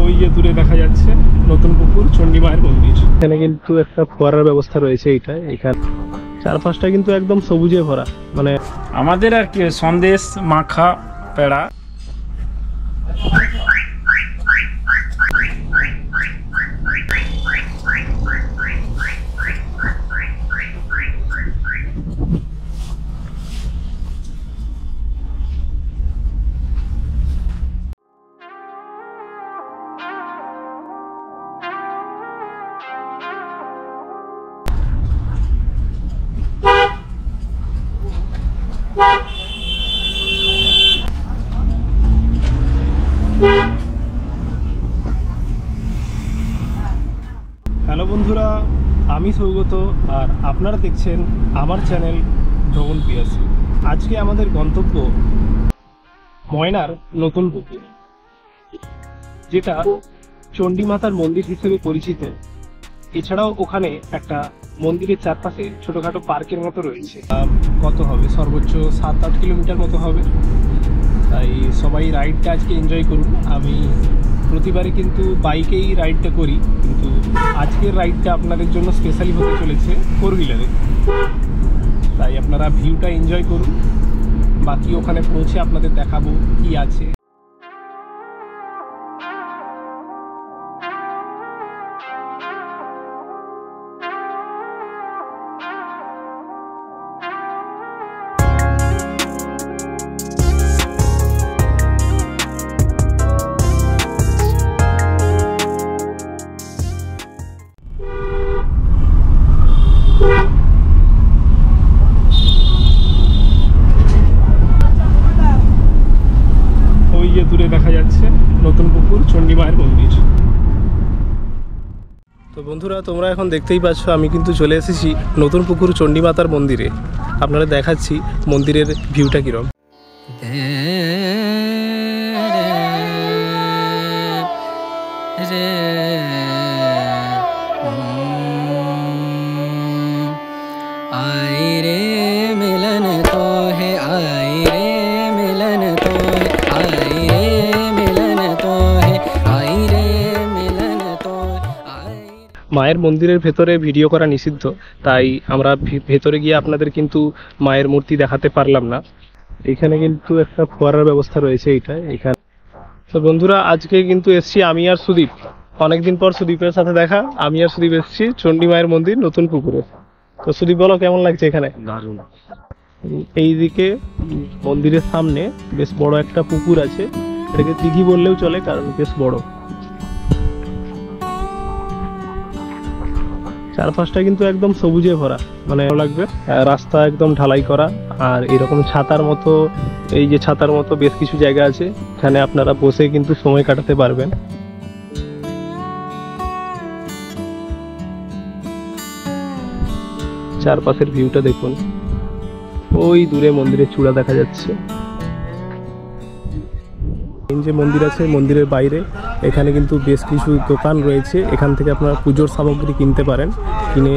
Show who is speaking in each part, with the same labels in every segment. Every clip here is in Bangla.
Speaker 1: ওই যে দূরে দেখা যাচ্ছে নতুন পুকুর চণ্ডী মায়ের মন্দির। এখানে কিন্তু একটা ফোয়ারার ব্যবস্থা রয়েছে। এখানে চারপাশটা কিন্তু একদম সবুজে ভরা, মানে
Speaker 2: আমাদের আর কি সন্দেশ মাখা পেড়া।
Speaker 1: হ্যালো বন্ধুরা, আমি সৌগত আর আপনারা দেখছেন আমার চ্যানেল ভ্রমণ পিয়াসী। আজকে আমাদের গন্তব্য ময়নার নতুন পুকুর, যেটা চণ্ডী মাতার মন্দির হিসেবে পরিচিত। এছাড়াও ওখানে একটা মন্দিরের চারপাশে ছোটখাটো পার্কের মতো রয়েছে। কত হবে, সর্বোচ্চ 7-8 কিলোমিটার মতো হবে। তাই সবাই রাইডটা আজকে এনজয় করুন। আমি প্রতিবারে কিন্তু বাইকেই রাইডটা করি, কিন্তু আজকের রাইডটা আপনাদের জন্য স্পেশালি হতে চলেছে 4 হুইলারে। তাই আপনারা ভিউটা এনজয় করুন, বাকি ওখানে পৌঁছে আপনাদের দেখাবো কি আছে। ওই যে দূরে দেখা যাচ্ছে নতুন পুকুর চণ্ডী মায়ের মন্দির। তো বন্ধুরা, তোমরা এখন দেখতেই পাচ্ছ আমি কিন্তু চলে এসেছি নতুন পুকুর চণ্ডী মাতার মন্দিরে। আপনারা দেখাচ্ছি মন্দিরের ভিউটা কিরকম। মায়ের মন্দিরের ভেতরে ভিডিও করা নিষিদ্ধ, তাই আমরা ভেতরে গিয়ে আপনাদের কিন্তু মায়ের মূর্তি দেখাতে পারলাম না। এখানে কিন্তু একটা ফোয়ারার ব্যবস্থা রয়েছে এখানে। তো বন্ধুরা, আজকে কিন্তু এসছি আমি আর সুদীপ। অনেকদিন পর সুদীপের সাথে দেখা। আমি আর সুদীপ এসছি চণ্ডী মায়ের মন্দির নতুন পুকুরে। তো সুদীপ, বলো কেমন লাগছে এখানে?
Speaker 2: দারুণ।
Speaker 1: এইদিকে মন্দিরের সামনে বেশ বড় একটা পুকুর আছে। এটাকে দিঘি বললেও চলে, কারণ বেশ বড়। চারপাশটা কিন্তু একদম সবুজে ভরা, মানে ভালো লাগবে। রাস্তা একদম ঢালাই করা, আর এরকম ছাতার মতো, এই যে ছাতার মতো বেশ কিছু জায়গা আছে, এখানে আপনারা বসে কিন্তু সময় কাটাতে পারবেন। চারপাশের ভিউটা দেখুন। ওই দূরে মন্দিরের চূড়া দেখা যাচ্ছে। যে মন্দির আছে, মন্দিরের বাইরে এখানে কিন্তু বেশ কিছু দোকান রয়েছে। এখান থেকে আপনারা পুজোর সামগ্রী কিনতে পারেন, কিনে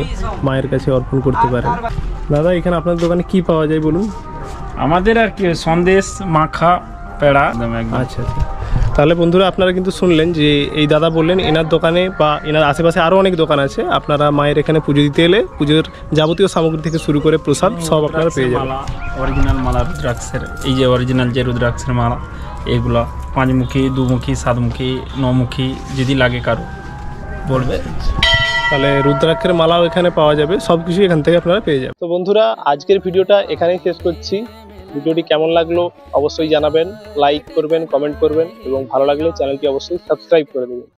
Speaker 1: মায়ের কাছে অর্পণ করতে পারেন। দাদা, এখানে আপনার দোকানে কি পাওয়া যায় বলুন?
Speaker 2: আমাদের আর কি সন্দেশ মাখা পেড়া।
Speaker 1: আচ্ছা, তাহলে বন্ধুরা, আপনারা কিন্তু শুনলেন যে এই দাদা বললেন এনার দোকানে বা এনার আশেপাশে আরও অনেক দোকান আছে। আপনারা মায়ের এখানে পুজো দিতে এলে পুজোর যাবতীয় সামগ্রী থেকে শুরু করে প্রসাদ সব আপনারা পেয়ে যাবেন।
Speaker 2: অরিজিনাল মালা রুদ্রাক্ষের, এই যে অরিজিনাল যে রুদ্রাক্ষের মালা, এগুলা 5মুখী, 2মুখী, 7মুখী, 9মুখী, যদি লাগে কারো বলবে।
Speaker 1: তাহলে রুদ্রাক্ষের মালাও এখানে পাওয়া যাবে, সব কিছু এখান থেকে আপনারা পেয়ে যাবেন। তো বন্ধুরা, আজকের ভিডিওটা এখানেই শেষ করছি। ভিডিওটি কেমন লাগলো অবশ্যই জানাবেন, লাইক করবেন, কমেন্ট করবেন, এবং ভালো লাগলে চ্যানেলটি অবশ্যই সাবস্ক্রাইব করে দেবেন।